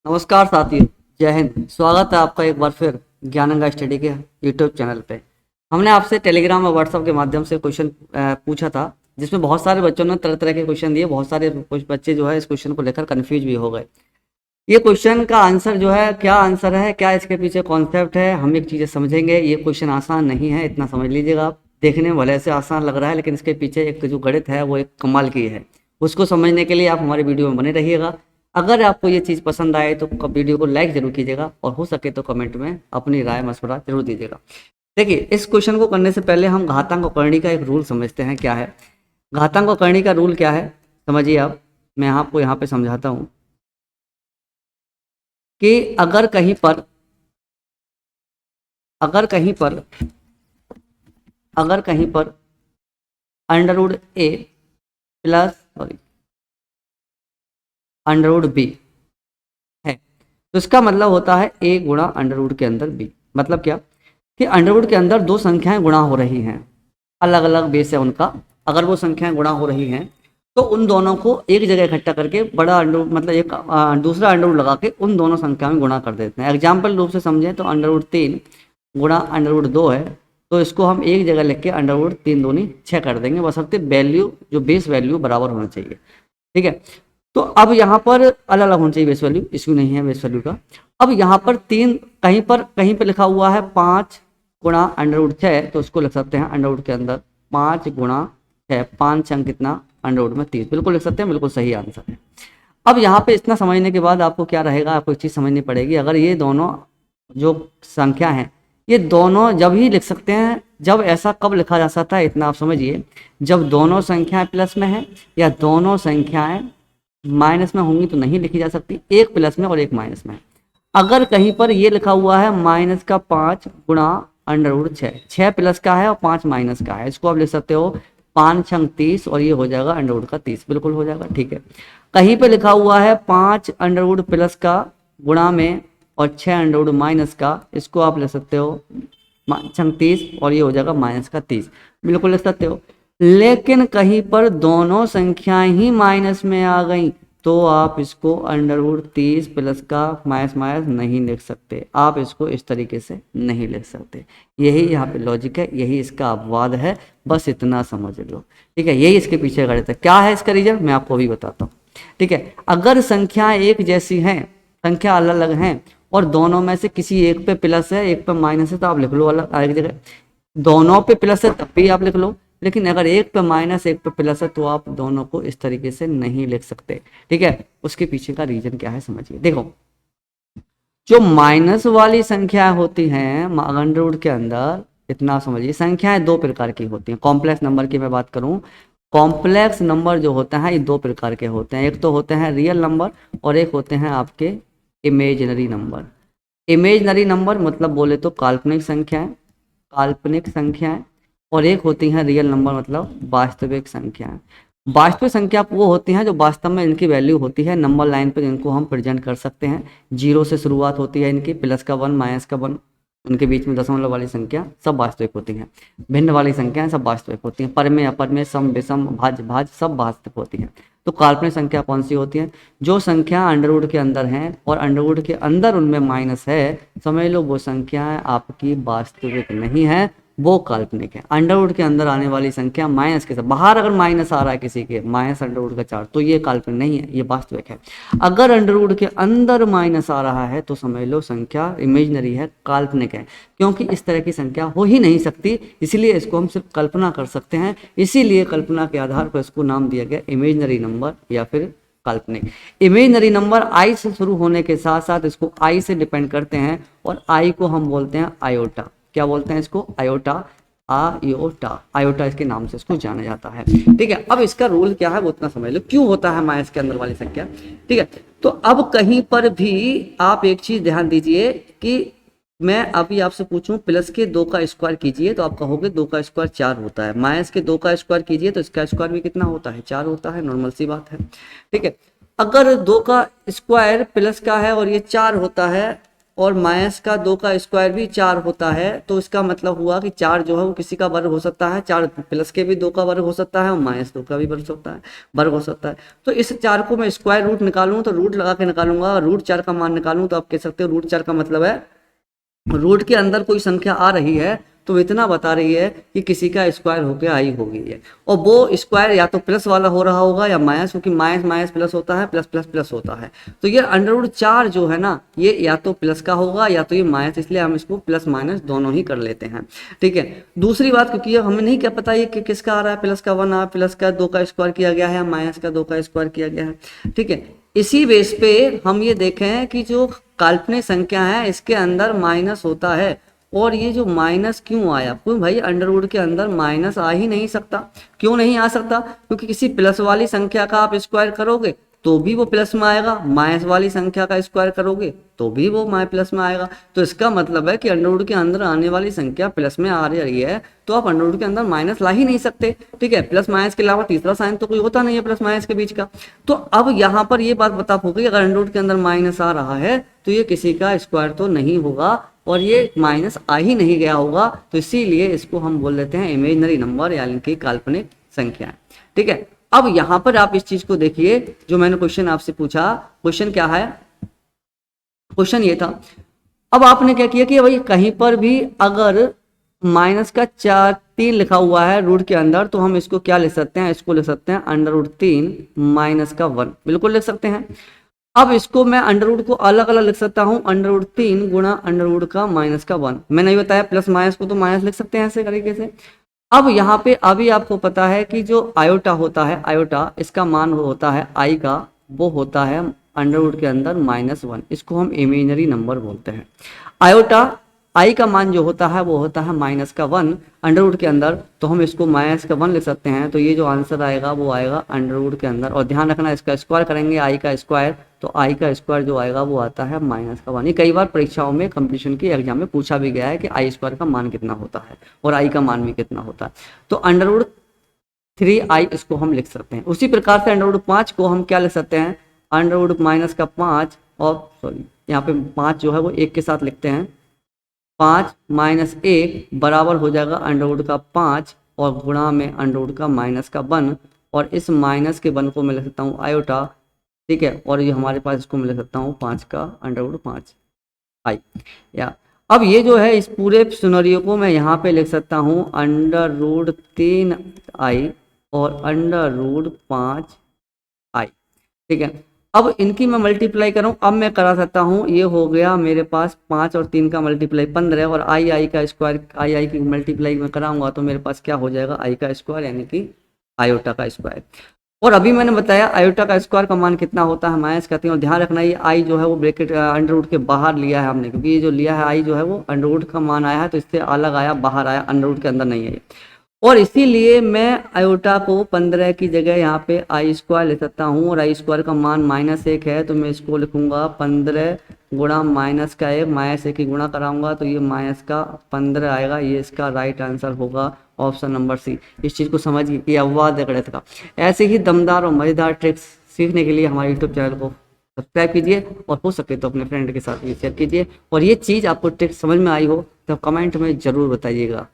नमस्कार साथियों, जय हिंद। स्वागत है आपका एक बार फिर ज्ञानंगा स्टडी के यूट्यूब चैनल पे। हमने आपसे टेलीग्राम और व्हाट्सएप के माध्यम से क्वेश्चन पूछा था, जिसमें बहुत सारे बच्चों ने तरह तरह के क्वेश्चन दिए। बहुत सारे कुछ बच्चे जो है इस क्वेश्चन को लेकर कंफ्यूज भी हो गए। ये क्वेश्चन का आंसर जो है, क्या आंसर है, क्या इसके पीछे कॉन्सेप्ट है, हम एक चीज़ें समझेंगे। ये क्वेश्चन आसान नहीं है, इतना समझ लीजिएगा आप। देखने में भले से आसान लग रहा है, लेकिन इसके पीछे एक जो गणित है वो एक कमाल की है। उसको समझने के लिए आप हमारे वीडियो में बने रहिएगा। अगर आपको ये चीज़ पसंद आए तो वीडियो को लाइक जरूर कीजिएगा, और हो सके तो कमेंट में अपनी राय मशवरा जरूर दीजिएगा। देखिए, इस क्वेश्चन को करने से पहले हम घातांक और करणी का एक रूल समझते हैं। क्या है घातांक और करणी का रूल? क्या है समझिए आप। मैं आपको यहाँ पे समझाता हूँ कि अगर कहीं पर अंडर रूट ए प्लस अंडर रूट बी है, तो इसका मतलब होता है ए गुणा अंडर रूट के अंदर बी। मतलब क्या कि अंडर रूट के अंदर दो संख्याएं गुणा हो रही हैं, अलग अलग बेस है उनका। अगर वो संख्याएं गुणा हो रही हैं तो उन दोनों को एक जगह इकट्ठा करके बड़ा अंडर मतलब एक दूसरा अंडर रूट लगा के उन दोनों संख्या में गुणा कर देते हैं। एग्जाम्पल रूप से समझें तो अंडर रूट 3 गुणा अंडर रूट 2 है, तो इसको हम एक जगह लिख के अंडर रूट 3 दूनी 6 कर देंगे, बशर्ते वैल्यू जो बेस वैल्यू बराबर होना चाहिए। ठीक है, तो अब यहाँ पर अलग अलग होना चाहिए बेस वैल्यू, इशू नहीं है बेस वैल्यू का। अब यहाँ पर तीन कहीं पर लिखा हुआ है 5 गुणा अंडर रूट 6, तो उसको लिख सकते हैं अंडर रूट के अंदर 5 गुणा 6, 5 अंक कितना अंडर रूट में 30, बिल्कुल लिख सकते हैं, बिल्कुल सही आंसर है। अब यहाँ पे इतना समझने के बाद आपको क्या रहेगा, आपको एक चीज़ समझनी पड़ेगी। अगर ये दोनों जो संख्या है, ये दोनों जब ही लिख सकते हैं, जब ऐसा कब लिखा जा सकता है, इतना आप समझिए। जब दोनों संख्याएं प्लस में है या दोनों संख्याएं माइनस में होंगी तो नहीं लिखी जा सकती, एक प्लस में और एक माइनस में। अगर कहीं पर ये लिखा हुआ है माइनस का 5 गुणा अंडर रूट 6, 6 प्लस का है और 5 माइनस का है, इसको आप लिख सकते हो 5 छंग 30, और ये हो जाएगा अंडर रूट का 30, बिल्कुल हो जाएगा। ठीक है, कहीं पे लिखा हुआ है 5 अंडर रूट प्लस का गुणा में और 6 अंडर रूट माइनस का, इसको आप लिख सकते हो छंग 30, और ये हो जाएगा माइनस का 30, बिल्कुल लिख सकते हो। लेकिन कहीं पर दोनों संख्याएं ही माइनस में आ गई तो आप इसको अंडर रूट 30 प्लस का माइनस माइनस नहीं लिख सकते, आप इसको इस तरीके से नहीं लिख सकते। यही यहाँ पे लॉजिक है, यही इसका अपवाद है, बस इतना समझ लो। ठीक है, यही इसके पीछे गणित है। क्या है इसका रीजन, मैं आपको अभी बताता हूँ। ठीक है, अगर संख्याएं एक जैसी हैं, संख्या अलग अलग हैं, और दोनों में से किसी एक पे प्लस है एक पे माइनस है, तो आप लिख लो अलग एक जगह। दोनों पे प्लस है तब भी आप लिख लो, लेकिन अगर एक पे माइनस एक पे प्लस है तो आप दोनों को इस तरीके से नहीं लिख सकते। ठीक है, उसके पीछे का रीजन क्या है समझिए। देखो, जो माइनस वाली संख्या होती हैं अंडर रूट के अंदर, इतना समझिए, संख्याएं दो प्रकार की होती हैं। कॉम्प्लेक्स नंबर की मैं बात करूं, कॉम्प्लेक्स नंबर जो होता है ये दो प्रकार के होते हैं। एक तो होते हैं रियल नंबर, और एक होते हैं आपके इमेजिनरी नंबर। इमेजिनरी नंबर मतलब बोले तो काल्पनिक संख्याएं, और एक होती हैं रियल नंबर मतलब वास्तविक संख्याएं। वास्तविक संख्या वो होती हैं जो वास्तव में इनकी वैल्यू होती है नंबर लाइन पर, इनको हम प्रेजेंट कर सकते हैं। जीरो से शुरुआत होती है इनकी, प्लस का 1 माइनस का 1, उनके बीच में दशमलव वाली संख्या सब वास्तविक होती हैं। भिन्न वाली संख्याएं सब वास्तविक होती हैं। परमेय अपरमेय सम विषम भाज्य भाज्य सब वास्तविक होती हैं। तो काल्पनिक संख्या कौन सी होती है? जो संख्या अंडरवुड के अंदर हैं और अंडरवुड के अंदर उनमें माइनस है, समझ लो वो संख्याएं आपकी वास्तविक नहीं है, वो काल्पनिक है। अंडरवुड के अंदर आने वाली संख्या माइनस के साथ, बाहर अगर माइनस आ रहा है किसी के, माइनस अंडरवुड का 4, तो ये काल्पनिक नहीं है, ये वास्तविक है। अगर अंडरवुड के अंदर माइनस आ रहा है तो समझ लो संख्या इमेजिनरी है, काल्पनिक है, क्योंकि इस तरह की संख्या हो ही नहीं सकती, इसलिए इसको हम सिर्फ कल्पना कर सकते हैं। इसीलिए कल्पना के आधार पर इसको नाम दिया गया इमेजिनरी नंबर या फिर काल्पनिक। इमेजिनरी नंबर आई से शुरू होने के साथ साथ इसको आई से डिपेंड करते हैं, और आई को हम बोलते हैं आयोटा। क्या बोलते हैं इसको? आयोटा। आयोटा इसके नाम से इसको जाना जाता है। ठीक है, अब इसका रूल क्या है वो उतना समझ लो, क्यों होता है माइनस के अंदर वाली संख्या। ठीक है, तो अब कहीं पर भी आप एक चीज ध्यान दीजिए कि मैं अभी आपसे पूछूं प्लस के 2 का स्क्वायर कीजिए तो आप कहोगे 2 का स्क्वायर 4 होता है, माइनस के 2 का स्क्वायर कीजिए तो इसका स्क्वायर भी कितना होता है? 4 होता है, नॉर्मल सी बात है। ठीक है, अगर 2 का स्क्वायर प्लस का है और ये 4 होता है और माइनस का 2 का स्क्वायर भी 4 होता है। तो इसका मतलब हुआ कि 4 जो है वो किसी का वर्ग हो सकता है, 4 प्लस के भी 2 का वर्ग हो सकता है और -2 का भी वर्ग हो सकता है। तो इस 4 को मैं स्क्वायर रूट निकालूं तो रूट लगा के निकालूंगा, रूट 4 का मान निकालूं तो आप कह सकते हो रूट 4 का मतलब है रूट के अंदर कोई संख्या आ रही है तो इतना बता रही है कि किसी का स्क्वायर होके आई होगी है, और वो स्क्वायर या तो प्लस वाला हो रहा होगा या माइनस, क्योंकि माइनस माइनस प्लस होता है, प्लस प्लस प्लस होता है। तो ये √4 जो है ना, ये या तो प्लस का होगा या तो ये माइनस, इसलिए हम इसको प्लस माइनस दोनों ही कर लेते हैं। ठीक है, दूसरी बात, क्योंकि ये हमें नहीं क्या पता ये कि किसका आ रहा है, प्लस का 1 आ, प्लस का 2 का स्क्वायर किया गया है, माइनस का 2 का स्क्वायर किया गया है। ठीक है, इसी बेस पे हम ये देखें कि जो काल्पनिक संख्या है इसके अंदर माइनस होता है, और ये जो माइनस क्यों आया, क्यों भाई अंडरवुड के अंदर माइनस आ ही नहीं सकता। क्यों नहीं आ सकता? क्योंकि किसी प्लस वाली संख्या का आप स्क्वायर करोगे तो भी वो प्लस में आएगा, माइनस वाली संख्या का स्क्वायर करोगे तो भी वो प्लस में आएगा। तो इसका मतलब है कि अंडरवुड के अंदर आने वाली संख्या प्लस में आ रही है, तो आप अंडरवुड के अंदर माइनस ला ही नहीं सकते। ठीक है, प्लस माइनस के अलावा तीसरा साइन तो कोई होता नहीं है प्लस माइनस के बीच का। तो अब यहाँ पर ये बात बता होगी, अगर अंडरवुड के अंदर माइनस आ रहा है तो ये किसी का स्क्वायर तो नहीं होगा और ये माइनस आ ही नहीं गया होगा, तो इसीलिए इसको हम बोल देते हैं इमेजिनरी नंबर, यानी कि काल्पनिक संख्या। ठीक है, अब यहां पर आप इस चीज को देखिए, जो मैंने क्वेश्चन आपसे पूछा, क्वेश्चन क्या है? क्वेश्चन ये था, अब आपने क्या किया कि भाई कहीं पर भी अगर माइनस का 3 लिखा हुआ है रूट के अंदर, तो हम इसको क्या लिख सकते हैं? इसको लिख सकते हैं √3 माइनस का 1, बिल्कुल लिख सकते हैं। अब इसको मैं अंडरवुड को अलग अलग लिख सकता हूं, √3 गुणा अंडरवुड का माइनस का 1। मैंने नहीं बताया प्लस माइनस को तो माइनस लिख सकते हैं ऐसे तरीके से। अब यहाँ पे अभी आपको पता है कि जो आयोटा होता है, आयोटा इसका मान होता है आई का, वो होता है अंडरवुड के अंदर -1, इसको हम इमेजिनरी नंबर बोलते हैं। आयोटा आई का मान जो होता है वो होता है -1 अंडरवुड के अंदर, तो हम इसको -1 लिख सकते हैं। तो ये जो आंसर आएगा वो आएगा अंडरवुड के अंदर, और ध्यान रखना इसका स्क्वायर करेंगे आई का स्क्वायर, तो आई का स्क्वायर जो आएगा वो आता है -1। ये कई बार परीक्षाओं में कंपटीशन की एग्जाम में पूछा भी गया है कि आई स्क्वायर का मान कितना होता है और आई का मान भी कितना होता है। तो √3i इसको हम लिख सकते हैं। उसी प्रकार से √5 को हम क्या लिख सकते हैं? √-5, और सॉरी यहाँ पे 5 जो है वो 1 के साथ लिखते हैं, 5 - 1 बराबर हो जाएगा अंडरवुड का 5 और गुणा में अंडरवुड का -1, और इस माइनस के 1 को मैं लिख सकता हूँ आयोटा। ठीक है, और ये हमारे पास इसको मैं लिख सकता हूँ 5 का √5 आई। या अब ये जो है इस पूरे सिनेरियो को मैं यहाँ पे लिख सकता हूँ √3i और √5i। ठीक है, अब इनकी मैं मल्टीप्लाई करूं, अब मैं करा सकता हूं, ये हो गया मेरे पास 5 और 3 का मल्टीप्लाई 15, और आई का स्क्वायर, आई की मल्टीप्लाई मैं कराऊंगा तो मेरे पास क्या हो जाएगा? आई का स्क्वायर, यानी कि आयोटा का स्क्वायर। और अभी मैंने बताया आयोटा का स्क्वायर का मान कितना होता है, माइनस करते हैं। और ध्यान रखना ये आई जो है वो ब्रैकेट अंडरवुड के बाहर लिया है हमने, क्योंकि ये जो लिया है आई जो है वो अंडरवुड का मान आया है तो इससे अलग आया, बाहर आया, अंडरवुड के अंदर नहीं है। और इसीलिए मैं आयोटा को 15 की जगह यहाँ पे आई स्क्वायर ले सकता हूँ, और आई स्क्वायर का मान -1 है, तो मैं इसको लिखूंगा 15 गुणा माइनस का 1, -1 की गुणा कराऊंगा तो ये -15 आएगा। ये इसका राइट आंसर होगा ऑप्शन नंबर सी। इस चीज़ को समझिए, ये अपवाद है गणित का। ऐसे ही दमदार और मज़ेदार ट्रिक्स सीखने के लिए हमारे यूट्यूब चैनल को सब्सक्राइब कीजिए, और हो सके तो अपने फ्रेंड के साथ भी शेयर कीजिए। और ये चीज़ आपको ट्रिक्स समझ में आई हो तो कमेंट में ज़रूर बताइएगा।